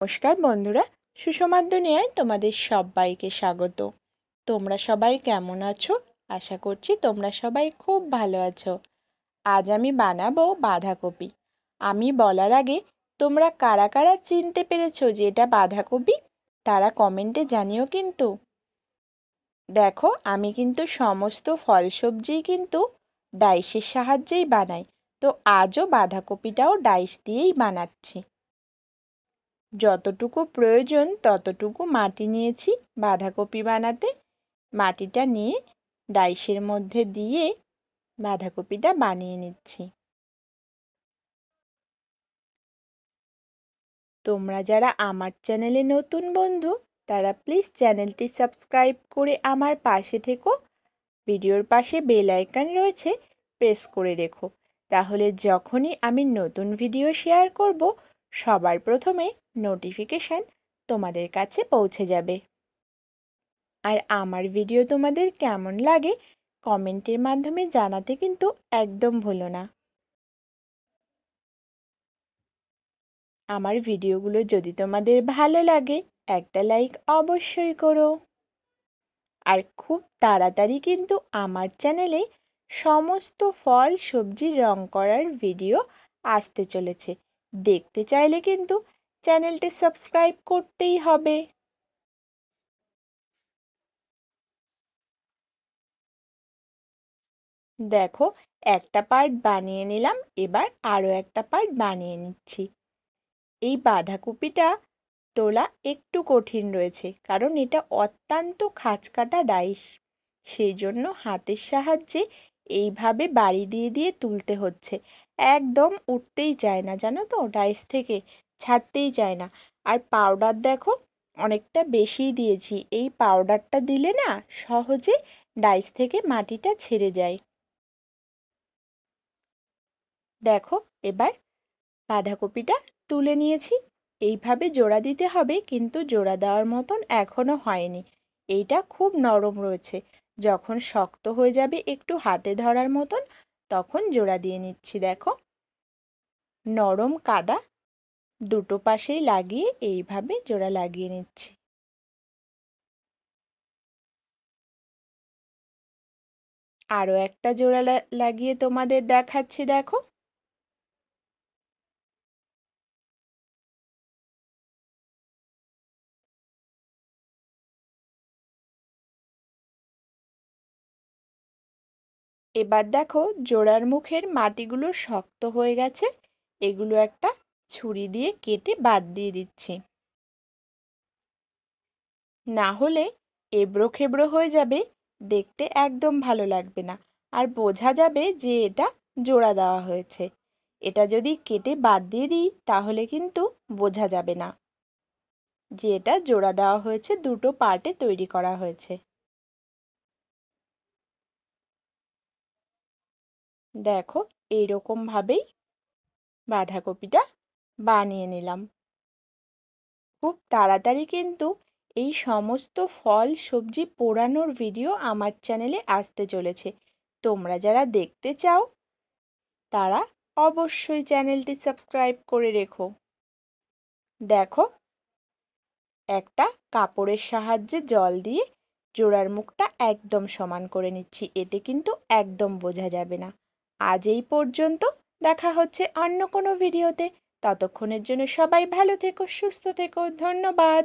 নমস্কার বন্ধুরা, সুষমার দুনিয়ায় তোমাদের সবাইকে স্বাগত। তোমরা সবাই কেমন আছো? আশা করছি তোমরা সবাই খুব ভালো আছো। আজ আমি বানাবো বাঁধাকপি। আমি বলার আগে তোমরা কারা কারা চিনতে পেরেছো যে এটা বাঁধাকপি, তারা কমেন্টে জানিও কিন্তু। দেখো, আমি কিন্তু সমস্ত ফল সবজি কিন্তু ডাইসের সাহায্যেই বানাই, তো আজও বাঁধাকপিটাও ডাইস দিয়েই বানাচ্ছি। যতটুকু প্রয়োজন ততটুকু মাটি নিয়েছি বাঁধাকপি বানাতে। মাটিটা নিয়ে ডাইসের মধ্যে দিয়ে বাঁধাকপিটা বানিয়ে নিচ্ছি। তোমরা যারা আমার চ্যানেলে নতুন বন্ধু, তারা প্লিজ চ্যানেলটি সাবস্ক্রাইব করে আমার পাশে থেকো। ভিডিওর পাশে বেল আইকন রয়েছে, প্রেস করে রেখো, তাহলে যখনই আমি নতুন ভিডিও শেয়ার করব সবার প্রথমে নোটিফিকেশান তোমাদের কাছে পৌঁছে যাবে। আর আমার ভিডিও তোমাদের কেমন লাগে কমেন্টের মাধ্যমে জানাতে কিন্তু একদম ভুলো না। আমার ভিডিওগুলো যদি তোমাদের ভালো লাগে একটা লাইক অবশ্যই করো। আর খুব তাড়াতাড়ি কিন্তু আমার চ্যানেলে সমস্ত ফল সবজি রং করার ভিডিও আসতে চলেছে। দেখতে চাইলে কিন্তু চ্যানেলটি সাবস্ক্রাইব করতেই হবে। দেখো, একটা পার্ট বানিয়ে নিলাম, এবার আরও একটা পার্ট বানিয়ে নিচ্ছি। এই বাঁধাকপিটা তোলা একটু কঠিন রয়েছে, কারণ এটা অত্যন্ত খাঁজকাটা ডাইস। সেই জন্য হাতের সাহায্যে এইভাবে বাড়ি দিয়ে দিয়ে তুলতে হচ্ছে। একদম উঠতেই চায় না, জানো তো, ডাইস থেকে ছাড়তেই চায় না। আর পাউডার দেখো অনেকটা বেশিই দিয়েছি। এই পাউডারটা দিলে না সহজে ডাইস থেকে মাটিটা ছেড়ে যায়। দেখো, এবার বাঁধাকপিটা তুলে নিয়েছি। এইভাবে জোড়া দিতে হবে, কিন্তু জোড়া দেওয়ার মতন এখনো হয়নি। এইটা খুব নরম রয়েছে। যখন শক্ত হয়ে যাবে একটু হাতে ধরার মতন, তখন জোড়া দিয়ে নিচ্ছি। দেখো, নরম কাদা দুটো পাশেই লাগিয়ে এইভাবে জোড়া লাগিয়ে নিচ্ছি। আরও একটা জোড়া লাগিয়ে তোমাদের দেখাচ্ছি। দেখো, এবার দেখো জোড়ার মুখের মাটিগুলো শক্ত হয়ে গেছে। এগুলো একটা ছুরি দিয়ে কেটে বাদ দিয়ে দিচ্ছি, না হলে এবড়ো খেবড়ো হয়ে যাবে, দেখতে একদম ভালো লাগবে না। আর বোঝা যাবে যে এটা জোড়া দেওয়া হয়েছে। এটা যদি কেটে বাদ দিয়ে দিই তাহলে কিন্তু বোঝা যাবে না যে এটা জোড়া দেওয়া হয়েছে, দুটো পার্টে তৈরি করা হয়েছে। দেখো, এইরকম ভাবেই বাঁধাকপিটা বানিয়ে নিলাম। খুব তাড়াতাড়ি কিন্তু এই সমস্ত ফল সবজি পোড়ানোর ভিডিও আমার চ্যানেলে আসতে চলেছে। তোমরা যারা দেখতে চাও তারা অবশ্যই চ্যানেলটি সাবস্ক্রাইব করে রেখো। দেখো, একটা কাপড়ের সাহায্যে জল দিয়ে জোড়ার মুখটা একদম সমান করে নিচ্ছি, এতে কিন্তু একদম বোঝা যাবে না। আজ এই পর্যন্ত, দেখা হচ্ছে অন্য কোনো ভিডিওতে। ততক্ষণের জন্য সবাই ভালো থেকো, সুস্থ থেকো, ধন্যবাদ।